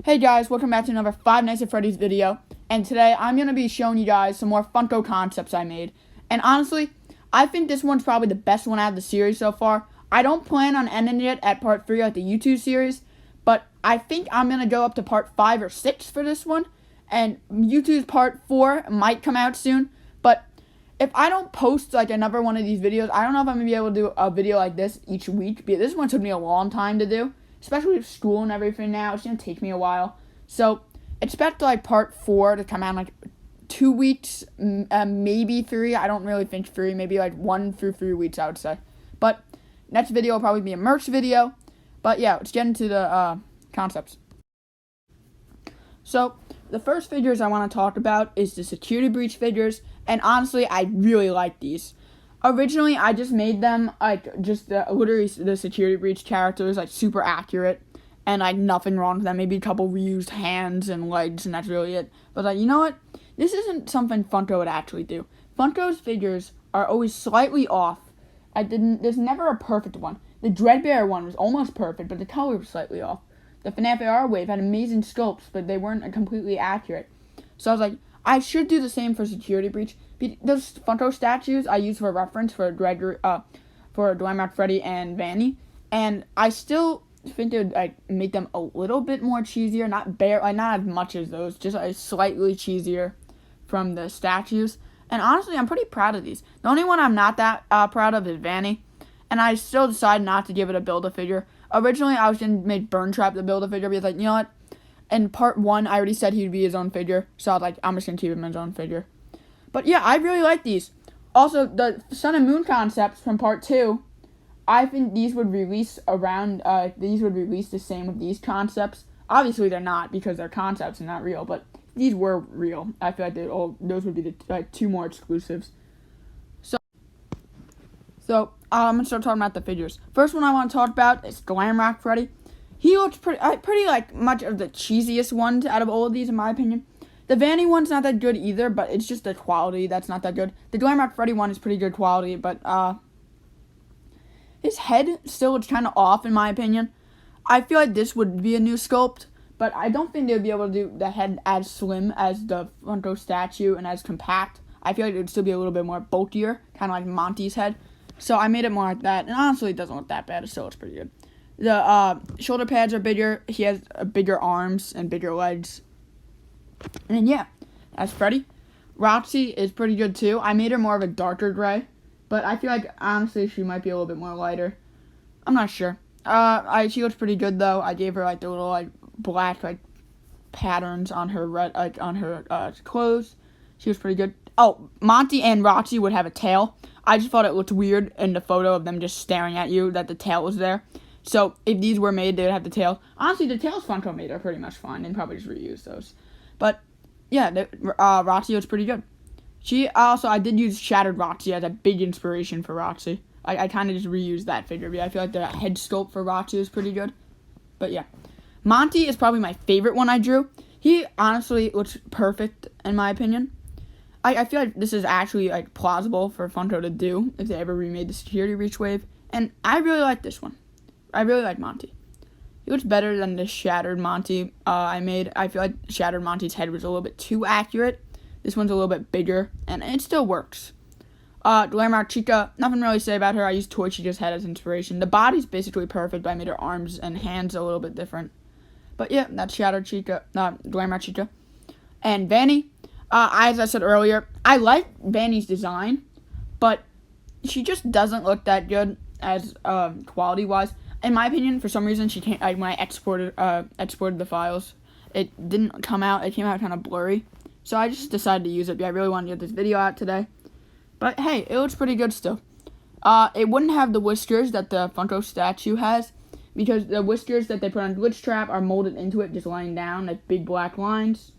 Hey guys, welcome back to another Five Nights at Freddy's video, and today I'm going to be showing you guys some more Funko concepts I made. And honestly, I think this one's probably the best one out of the series so far. I don't plan on ending it at part 3 like the YouTube series, but I think I'm going to go up to part 5 or 6 for this one, and YouTube's part 4 might come out soon, but if I don't post like another one of these videos, I don't know if I'm going to be able to do a video like this each week, because this one took me a long time to do. Especially with school and everything now, it's going to take me a while. So, expect like part 4 to come out in like 2 weeks, maybe 3. I don't really think 3, maybe like 1 through 3 weeks, I would say. But, next video will probably be a merch video. But yeah, let's get into the concepts. So, the first figures I want to talk about is the security breach figures. And honestly, I really like these. Originally, I just made them, like, just literally the security breach characters, like, super accurate, and, like, nothing wrong with them, maybe a couple reused hands and legs, and that's really it. But, like, you know what? This isn't something Funko would actually do. Funko's figures are always slightly off. There's never a perfect one. The Dreadbear one was almost perfect, but the color was slightly off. The FNAF AR Wave had amazing sculpts, but they weren't completely accurate. So I was like, I should do the same for security breach. Those Funko statues I use for reference for Dwemer, Freddy, and Vanny, and I still think it would make them a little bit more cheesier, not as much as those, just slightly cheesier from the statues. And honestly, I'm pretty proud of these. The only one I'm not that proud of is Vanny, and I still decided not to give it a Build-A-Figure. Originally, I was gonna make Burntrap the Build-A-Figure because, like, you know what? In part 1, I already said he'd be his own figure, so I was like, I'm just gonna keep him his own figure. But yeah, I really like these. Also, the Sun and Moon concepts from part 2, I think these would release the same with these concepts. Obviously, they're not because they're concepts and not real, but these were real. I feel like those would be the 2 more exclusives. So I'm gonna start talking about the figures. First one I want to talk about is Glamrock Freddy. He looks pretty like much of the cheesiest ones out of all of these, in my opinion. The Vanny one's not that good either, but it's just the quality that's not that good. The Glamrock Freddy one is pretty good quality, but his head still looks kind of off, in my opinion. I feel like this would be a new sculpt, but I don't think they would be able to do the head as slim as the Funko statue and as compact. I feel like it would still be a little bit more bulkier, kind of like Monty's head. So I made it more like that, and honestly, it doesn't look that bad. It still looks pretty good. The shoulder pads are bigger. He has bigger arms and bigger legs. And yeah, that's Freddy. Roxy is pretty good too. I made her more of a darker gray, but I feel like honestly she might be a little bit more lighter. I'm not sure. She looks pretty good though. I gave her like the little like black like patterns on her clothes. She was pretty good. Oh, Monty and Roxy would have a tail. I just thought it looked weird in the photo of them just staring at you that the tail was there. So if these were made, they would have the tail. Honestly, the tails Funko made are pretty much fine, and probably just reuse those. But yeah, Roxy was pretty good. I did use Shattered Roxy as a big inspiration for Roxy. I kind of just reused that figure. But I feel like the head sculpt for Roxy is pretty good. But yeah, Monty is probably my favorite one I drew. He honestly looks perfect in my opinion. I feel like this is actually like plausible for Funko to do if they ever remade the security breach wave. And I really like this one. I really like Monty. He looks better than the Shattered Monty I made. I feel like Shattered Monty's head was a little bit too accurate. This one's a little bit bigger, and it still works. Glamrock Chica, nothing really to say about her. I used Toy Chica's head as inspiration. The body's basically perfect, but I made her arms and hands a little bit different. But yeah, that's Glamrock Chica. And Vanny, as I said earlier, I like Vanny's design, but she just doesn't look that good as quality-wise. In my opinion, for some reason, she can't. When I exported the files, it didn't come out. It came out kind of blurry, so I just decided to use it. I really wanted to get this video out today, but hey, it looks pretty good still. It wouldn't have the whiskers that the Funko statue has, because the whiskers that they put on Glitch Trap are molded into it, just laying down like big black lines.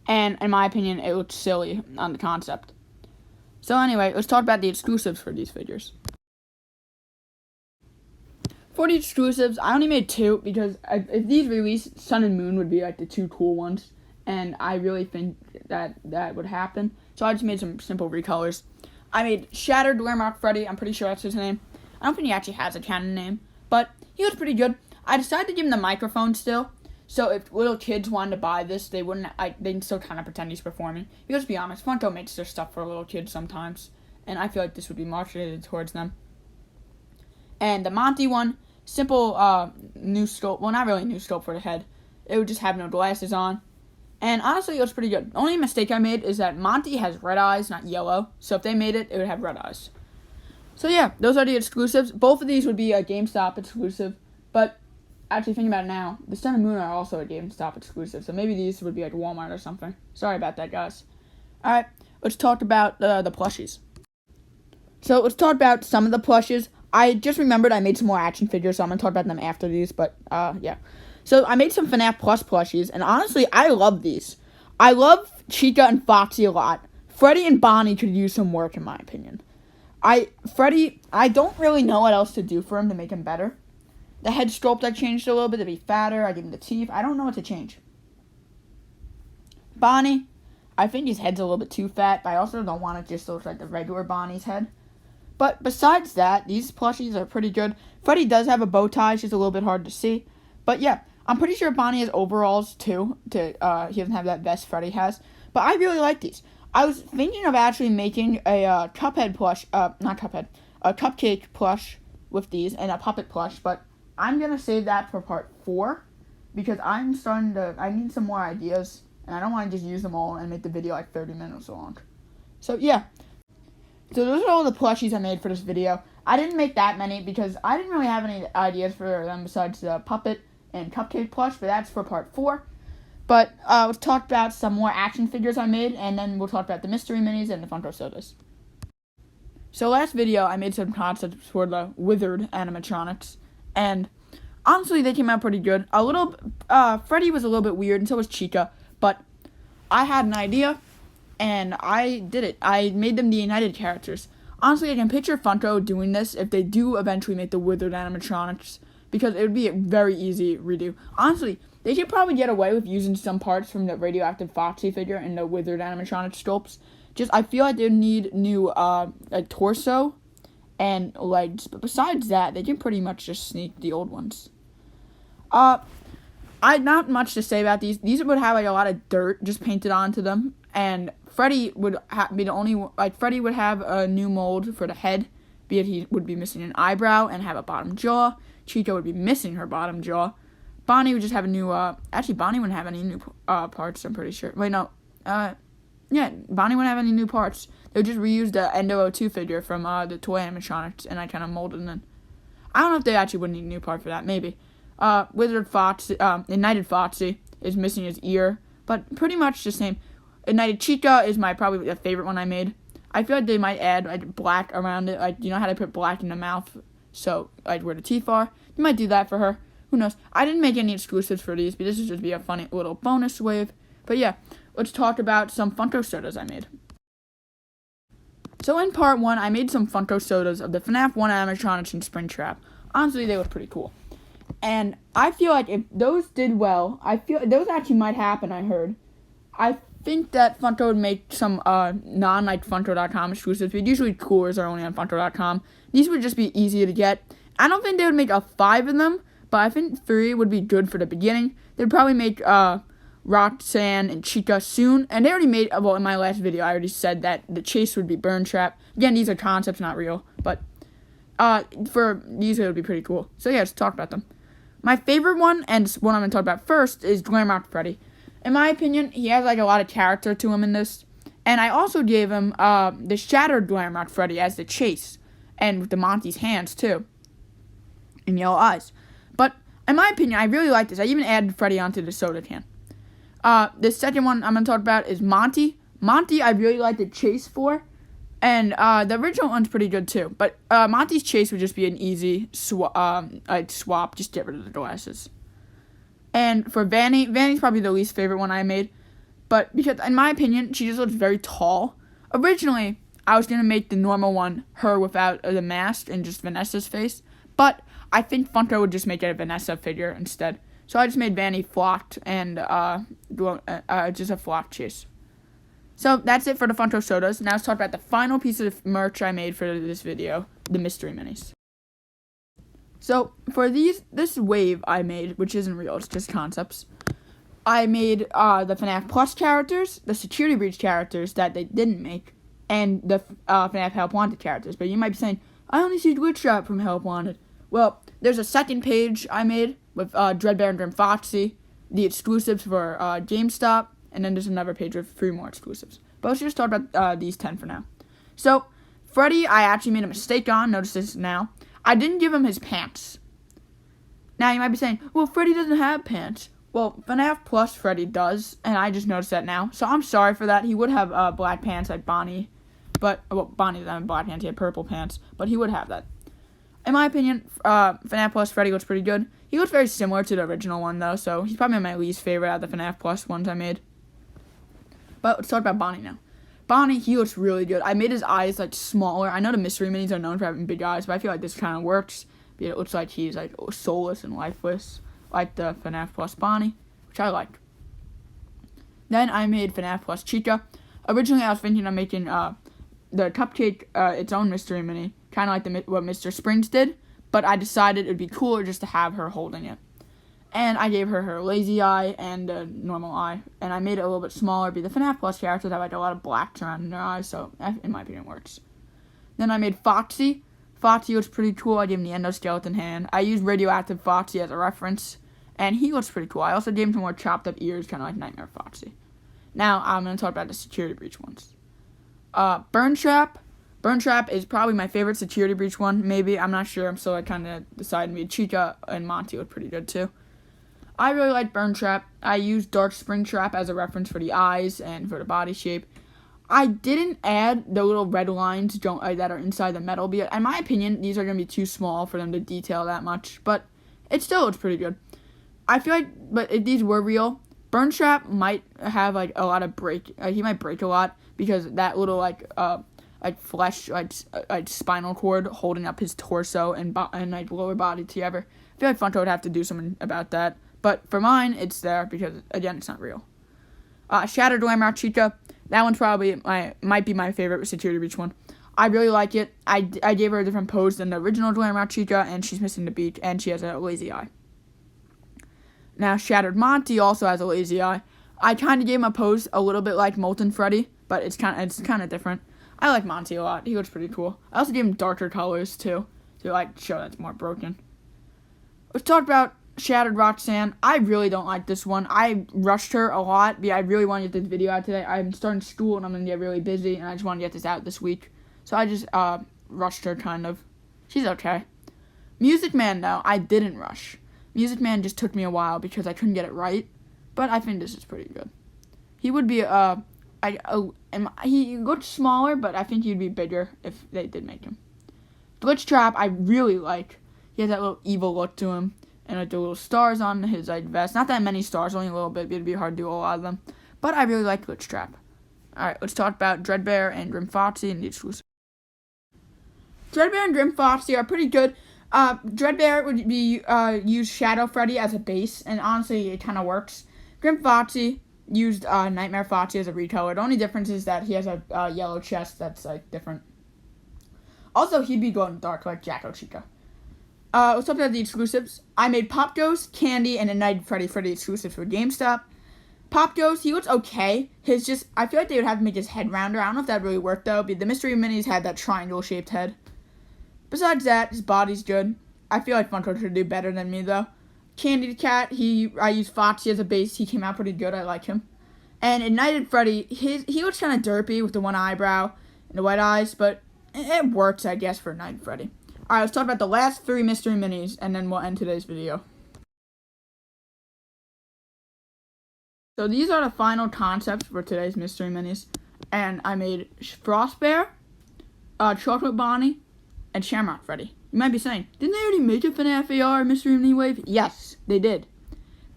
And in my opinion, it looks silly on the concept. So anyway, let's talk about the exclusives for these figures. For the exclusives, I only made 2 because if these released, Sun and Moon would be like the 2 cool ones, and I really think that would happen. So I just made some simple recolors. I made Shattered Glamrock Freddy. I'm pretty sure that's his name. I don't think he actually has a canon name, but he was pretty good. I decided to give him the microphone still, So if little kids wanted to buy this, they wouldn't. They'd still kind of pretend he's performing. Because to be honest, Funko makes their stuff for little kids sometimes, and I feel like this would be marketed towards them. And the Monty one, simple new sculpt. Well, not really new sculpt for the head. It would just have no glasses on. And honestly, it was pretty good. The only mistake I made is that Monty has red eyes, not yellow. So if they made it, it would have red eyes. So yeah, those are the exclusives. Both of these would be a GameStop exclusive. But actually thinking about it now, the Sun and Moon are also a GameStop exclusive. So maybe these would be like Walmart or something. Sorry about that, guys. Alright, let's talk about the plushies. So let's talk about some of the plushes. I just remembered I made some more action figures, so I'm going to talk about them after these. But yeah. So I made some FNAF Plus plushies, and honestly, I love these. I love Chica and Foxy a lot. Freddy and Bonnie could use some work, in my opinion. Freddy, I don't really know what else to do for him to make him better. The head sculpt I changed a little bit to be fatter. I gave him the teeth. I don't know what to change. Bonnie, I think his head's a little bit too fat, but I also don't want it just to look like the regular Bonnie's head. But besides that, these plushies are pretty good. Freddy does have a bow tie. It's just a little bit hard to see. But yeah, I'm pretty sure Bonnie has overalls too. He doesn't have that vest Freddy has. But I really like these. I was thinking of actually making a Cuphead plush, not Cuphead, a Cupcake plush with these and a Puppet plush. But I'm going to save that for part 4 because I need some more ideas. And I don't want to just use them all and make the video like 30 minutes long. So yeah. So those are all the plushies I made for this video. I didn't make that many because I didn't really have any ideas for them besides the Puppet and Cupcake plush, but that's for part 4. But let's talk about some more action figures I made, and then we'll talk about the mystery minis and the Funko sodas. So last video, I made some concepts for the withered animatronics, and honestly, they came out pretty good. Freddy was a little bit weird, and so was Chica, but I had an idea, and I did it. I made them the United characters. Honestly, I can picture Funko doing this if they do eventually make the withered animatronics, because it would be a very easy redo. Honestly, they could probably get away with using some parts from the radioactive Foxy figure and the withered animatronic sculpts. I feel like they need new torso and legs. But besides that, they can pretty much just sneak the old ones. I not much to say about these. These would have like a lot of dirt just painted onto them. And Freddy would be the only one. Like Freddy would have a new mold for the head, be it he would be missing an eyebrow and have a bottom jaw. Chica would be missing her bottom jaw. Bonnie would just have a new, actually, Bonnie wouldn't have any new parts, I'm pretty sure. Wait, no. Yeah, Bonnie wouldn't have any new parts. They would just reuse the Endo 02 figure from the toy animatronics, and I kind of molded them in. I don't know if they actually would need a new part for that, maybe. Wizard Foxy, Ignited Foxy is missing his ear, but pretty much the same. Ignited Chica is probably the favorite one I made. I feel like they might add, like, black around it. Like, you know how they put black in the mouth? So, like, where the teeth are. You might do that for her. Who knows? I didn't make any exclusives for these, but this is just be a funny little bonus wave. But yeah, let's talk about some Funko sodas I made. So in part 1, I made some Funko sodas of the FNAF 1 animatronics and Springtrap. Honestly, they look pretty cool. And I feel like if those did well, those actually might happen, I heard. I think that Funko would make some non-like Funko.com exclusives, but usually coolers are only on Funko.com. These would just be easy to get. I don't think they would make 5 of them, but I think 3 would be good for the beginning. They'd probably make Roxanne and Chica soon. And they already made, well, in my last video, I already said that the chase would be Burn Trap. Again, these are concepts, not real. But for these, it would be pretty cool. So yeah, let's talk about them. My favorite one, and one I'm going to talk about first, is Glamrock Freddy. In my opinion, he has like a lot of character to him in this. And I also gave him the Shattered Glamrock Freddy as the chase. And with the Monty's hands, too. And yellow eyes. But in my opinion, I really like this. I even added Freddy onto the soda can. The second one I'm going to talk about is Monty. Monty, I really like the chase for. And the original one's pretty good too. But Monty's chase would just be an easy swap. Just get rid of the glasses. And for Vanny, Vanny's probably the least favorite one I made. But because, in my opinion, she just looks very tall. Originally, I was going to make the normal one, her without the mask and just Vanessa's face. But I think Funko would just make it a Vanessa figure instead. So I just made Vanny flocked and just a flock chase. So that's it for the Funko sodas. Now let's talk about the final piece of merch I made for this video, the mystery minis. So for this wave I made, which isn't real, it's just concepts. I made the FNAF Plus characters, the Security Breach characters that they didn't make, and the FNAF Help Wanted characters. But you might be saying, I only see Glitch Trap from Help Wanted. Well, there's a second page I made with Dreadbear and Grim Foxy, the exclusives for GameStop, and then there's another page with 3 more exclusives. But let's just talk about these 10 for now. So, Freddy, I actually made a mistake on. Notice this now. I didn't give him his pants. Now, you might be saying, well, Freddy doesn't have pants. Well, FNAF Plus Freddy does, and I just noticed that now. So, I'm sorry for that. He would have black pants like Bonnie. But, well, Bonnie doesn't have black pants. He had purple pants. But he would have that. In my opinion, FNAF Plus Freddy looks pretty good. He looks very similar to the original one, though. So, he's probably my least favorite out of the FNAF Plus ones I made. But let's talk about Bonnie now. Bonnie, he looks really good. I made his eyes, like, smaller. I know the mystery minis are known for having big eyes, but I feel like this kind of works. It looks like he's, like, soulless and lifeless, like the FNAF Plus Bonnie, which I like. Then I made FNAF Plus Chica. Originally, I was thinking of making the Cupcake its own mystery mini, kind of like what Mr. Springs did, but I decided it would be cooler just to have her holding it. And I gave her lazy eye and a normal eye. And I made it a little bit smaller. Be the FNAF Plus characters have like a lot of black surrounding their eyes. So, in my opinion, it works. Then I made Foxy. Foxy looks pretty cool. I gave him the endoskeleton hand. I used Radioactive Foxy as a reference. And he looks pretty cool. I also gave him some more chopped up ears, kind of like Nightmare Foxy. Now, I'm going to talk about the Security Breach ones. Burn Trap. Burn Trap is probably my favorite Security Breach one. Maybe. I'm not sure. I'm still kind of deciding. Chica and Monty look pretty good, too. I really like Burn Trap. I used Dark Spring Trap as a reference for the eyes and for the body shape. I didn't add the little red lines that are inside the metal. Because in my opinion, these are going to be too small for them to detail that much. But it still looks pretty good. I feel like, but if these were real, Burn Trap might have like a lot of break. He might break a lot because that little like flesh, like spinal cord holding up his torso and like lower body together. I feel like Funko would have to do something about that. But for mine, it's there because, again, it's not real. Shattered Glamour Chica. That one's probably might be my favorite Security Breach one. I really like it. I gave her a different pose than the original Glamour Chica, and she's missing the beak, and she has a lazy eye. Now, Shattered Monty also has a lazy eye. I kind of gave him a pose a little bit like Molten Freddy, but it's kind of different. I like Monty a lot. He looks pretty cool. I also gave him darker colors, too, to like show that's more broken. Let's talk about Shattered Roxanne. I really don't like this one. I rushed her a lot. I really want to get this video out today. I'm starting school and I'm going to get really busy and I just want to get this out this week. So I just rushed her kind of. She's okay. Music Man, though, I didn't rush. Music Man just took me a while because I couldn't get it right. But I think this is pretty good. He would be, he looked smaller, but I think he'd be bigger if they did make him. Glitch Trap, I really like. He has that little evil look to him. And like the little stars on his like vest. Not that many stars, only a little bit. It'd be hard to do a lot of them. But I really like Glitch Trap. Alright, let's talk about Dreadbear and Grim Foxy and the exclusive. Dreadbear and Grim Foxy are pretty good. Dreadbear would be use Shadow Freddy as a base, and honestly, it kind of works. Grim Foxy used Nightmare Foxy as a recolor. The only difference is that he has a yellow chest that's like different. Also, he'd be glowing dark like Jacko Chica. Let's talk about the exclusives. I made Pop Ghost, Candy, and Ignited Freddy for the exclusives for GameStop. Pop Ghost, he looks okay. I feel like they would have to make his head rounder. I don't know if that really worked, though. The Mystery Minis had that triangle-shaped head. Besides that, his body's good. I feel like Funko should do better than me, though. Candy the Cat, I used Foxy as a base. He came out pretty good. I like him. And Ignited Freddy, he looks kind of derpy with the one eyebrow and the white eyes, but it works, I guess, for Ignited Freddy. Alright, let's talk about the last 3 mystery minis, and then we'll end today's video. So these are the final concepts for today's mystery minis. And I made Frost Bear, Chocolate Bonnie, and Shamrock Freddy. You might be saying, didn't they already make a FNAF AR mystery mini wave? Yes, they did.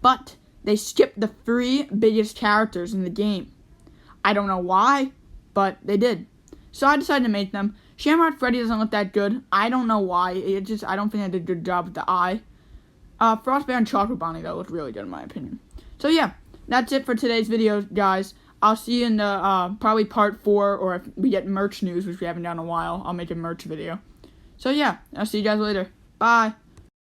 But they skipped the 3 biggest characters in the game. I don't know why, but they did. So I decided to make them. Shamrock Freddy doesn't look that good. I don't know why. I don't think I did a good job with the eye. Frost Bear and Chocolate Bonnie, though, look really good in my opinion. So yeah, that's it for today's video, guys. I'll see you in the, probably part 4, or if we get merch news, which we haven't done in a while, I'll make a merch video. So yeah, I'll see you guys later. Bye.